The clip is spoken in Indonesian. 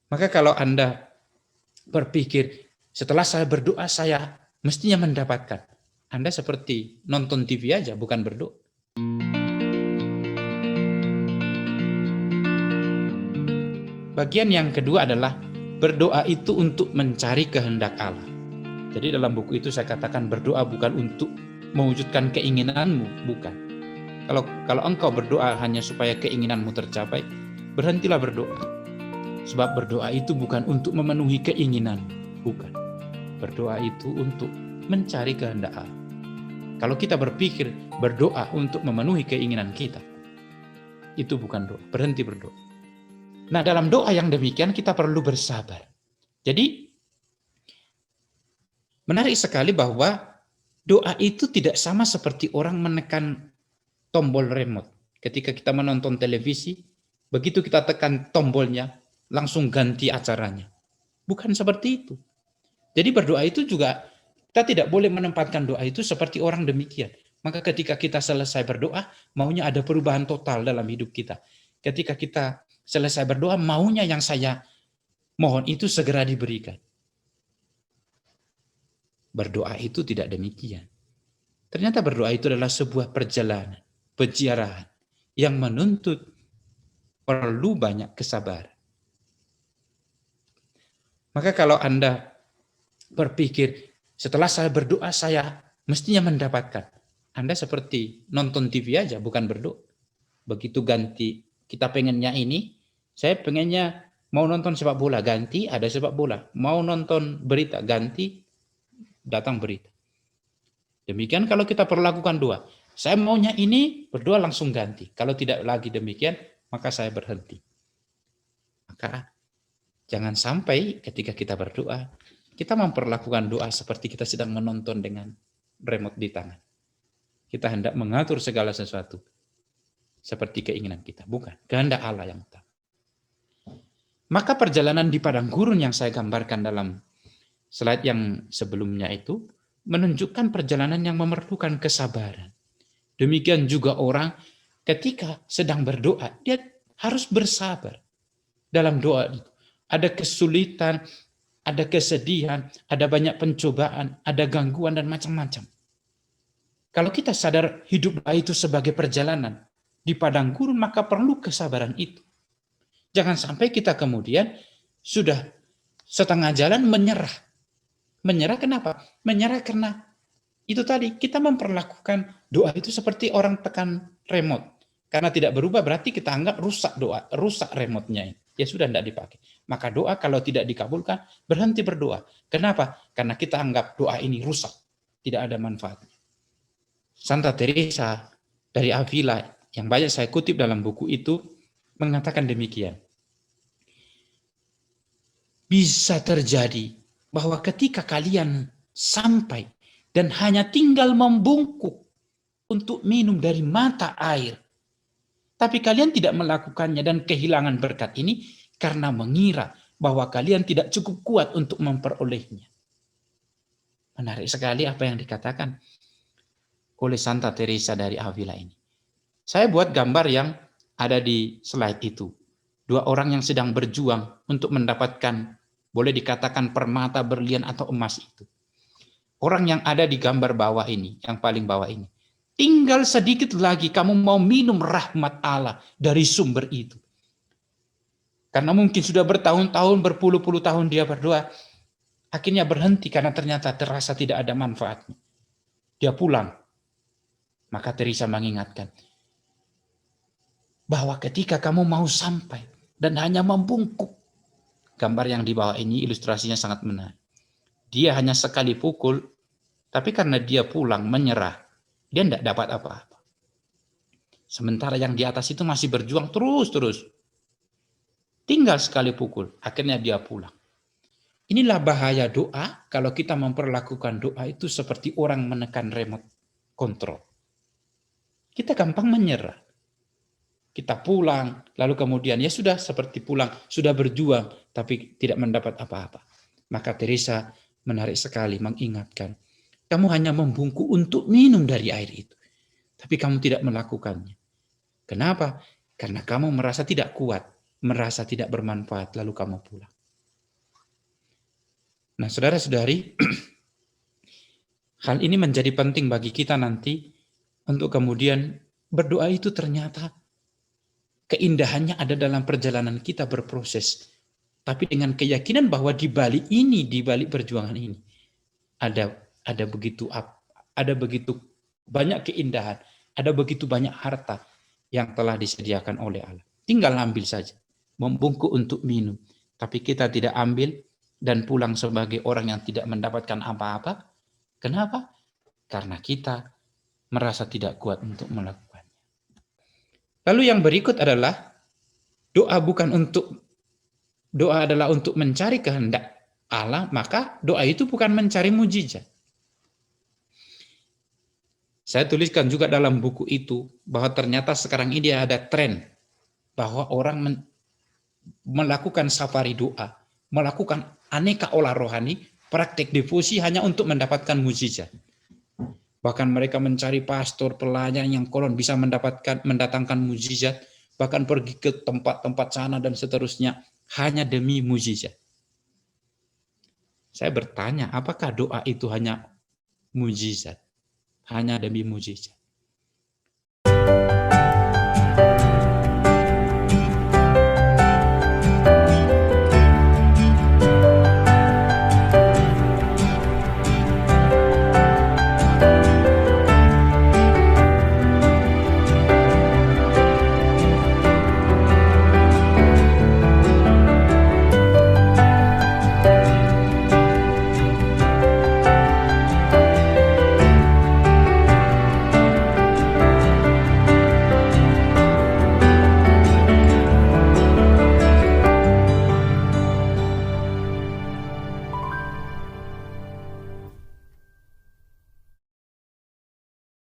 Maka kalau Anda berpikir, setelah saya berdoa, saya mestinya mendapatkan. Anda seperti nonton TV aja, bukan berdoa. Bagian yang kedua adalah berdoa itu untuk mencari kehendak Allah. Jadi dalam buku itu saya katakan berdoa bukan untuk mewujudkan keinginanmu, bukan. Kalau engkau berdoa hanya supaya keinginanmu tercapai, berhentilah berdoa. Sebab berdoa itu bukan untuk memenuhi keinginan, bukan. Berdoa itu untuk mencari kehendak Allah. Kalau kita berpikir berdoa untuk memenuhi keinginan kita, itu bukan doa, berhenti berdoa. Nah, dalam doa yang demikian kita perlu bersabar. Jadi, menarik sekali bahwa doa itu tidak sama seperti orang menekan tombol remote. Ketika kita menonton televisi, begitu kita tekan tombolnya, langsung ganti acaranya. Bukan seperti itu. Jadi berdoa itu juga, kita tidak boleh menempatkan doa itu seperti orang demikian. Maka ketika kita selesai berdoa, maunya ada perubahan total dalam hidup kita. Ketika kita selesai berdoa, maunya yang saya mohon itu segera diberikan. Berdoa itu tidak demikian. Ternyata berdoa itu adalah sebuah perjalanan, peziarahan yang menuntut perlu banyak kesabaran. Maka kalau Anda berpikir, setelah saya berdoa, saya mestinya mendapatkan. Anda seperti nonton TV aja, bukan berdoa. Begitu ganti, kita pengennya ini, saya pengennya mau nonton sepak bola, ganti ada sepak bola. Mau nonton berita, ganti datang berita. Demikian kalau kita perlakukan doa. Saya maunya ini, berdoa langsung ganti. Kalau tidak lagi demikian, maka saya berhenti. Maka jangan sampai ketika kita berdoa, kita memperlakukan doa seperti kita sedang menonton dengan remote di tangan. Kita hendak mengatur segala sesuatu seperti keinginan kita. Bukan, kehendak Allah yang utama. Maka perjalanan di padang gurun yang saya gambarkan dalam slide yang sebelumnya itu menunjukkan perjalanan yang memerlukan kesabaran. Demikian juga orang ketika sedang berdoa, dia harus bersabar dalam doa itu. Ada kesulitan, ada kesedihan, ada banyak pencobaan, ada gangguan dan macam-macam. Kalau kita sadar hidup itu sebagai perjalanan di padang gurun, maka perlu kesabaran itu. Jangan sampai kita kemudian sudah setengah jalan menyerah. Menyerah kenapa? Menyerah karena itu tadi, kita memperlakukan doa itu seperti orang tekan remote. Karena tidak berubah berarti kita anggap rusak doa, rusak remote-nya. Ya sudah tidak dipakai. Maka doa kalau tidak dikabulkan, berhenti berdoa. Kenapa? Karena kita anggap doa ini rusak. Tidak ada manfaatnya. Santa Teresa dari Avila yang banyak saya kutip dalam buku itu mengatakan demikian. Bisa terjadi bahwa ketika kalian sampai dan hanya tinggal membungkuk untuk minum dari mata air, tapi kalian tidak melakukannya dan kehilangan berkat ini karena mengira bahwa kalian tidak cukup kuat untuk memperolehnya. Menarik sekali apa yang dikatakan oleh Santa Teresa dari Avila ini. Saya buat gambar yang ada di slide itu. Dua orang yang sedang berjuang untuk mendapatkan, boleh dikatakan permata, berlian atau emas itu. Orang yang ada di gambar bawah ini, yang paling bawah ini. Tinggal sedikit lagi kamu mau minum rahmat Allah dari sumber itu. Karena mungkin sudah bertahun-tahun, berpuluh-puluh tahun dia berdoa, akhirnya berhenti karena ternyata terasa tidak ada manfaatnya. Dia pulang. Maka Teresa mengingatkan bahwa ketika kamu mau sampai dan hanya membungkuk, gambar yang di bawah ini ilustrasinya sangat menarik. Dia hanya sekali pukul, tapi karena dia pulang menyerah, dia tidak dapat apa-apa. Sementara yang di atas itu masih berjuang terus. Tinggal sekali pukul, akhirnya dia pulang. Inilah bahaya doa kalau kita memperlakukan doa itu seperti orang menekan remote control. Kita gampang menyerah. Kita pulang, lalu kemudian ya sudah seperti pulang, sudah berjuang, tapi tidak mendapat apa-apa. Maka Teresa menarik sekali mengingatkan, kamu hanya membungkuk untuk minum dari air itu, tapi kamu tidak melakukannya. Kenapa? Karena kamu merasa tidak kuat, merasa tidak bermanfaat, lalu kamu pulang. Nah, saudara-saudari, hal ini menjadi penting bagi kita nanti untuk kemudian berdoa itu ternyata keindahannya ada dalam perjalanan kita berproses. Tapi dengan keyakinan bahwa di balik ini, di balik perjuangan ini, ada begitu banyak keindahan, ada begitu banyak harta yang telah disediakan oleh Allah. Tinggal ambil saja, membungkuk untuk minum. Tapi kita tidak ambil dan pulang sebagai orang yang tidak mendapatkan apa-apa. Kenapa? Karena kita merasa tidak kuat untuk melakukannya. Lalu yang berikut adalah doa adalah untuk mencari kehendak Allah, maka doa itu bukan mencari mujizat. Saya tuliskan juga dalam buku itu bahwa ternyata sekarang ini ada tren bahwa orang melakukan safari doa, melakukan aneka olah rohani, praktek devosi hanya untuk mendapatkan mujizat. Bahkan mereka mencari pastor, pelayan yang konon bisa mendatangkan mujizat, bahkan pergi ke tempat-tempat sana dan seterusnya hanya demi mujizat. Saya bertanya, apakah doa itu hanya mujizat? Hanya demi mujizat.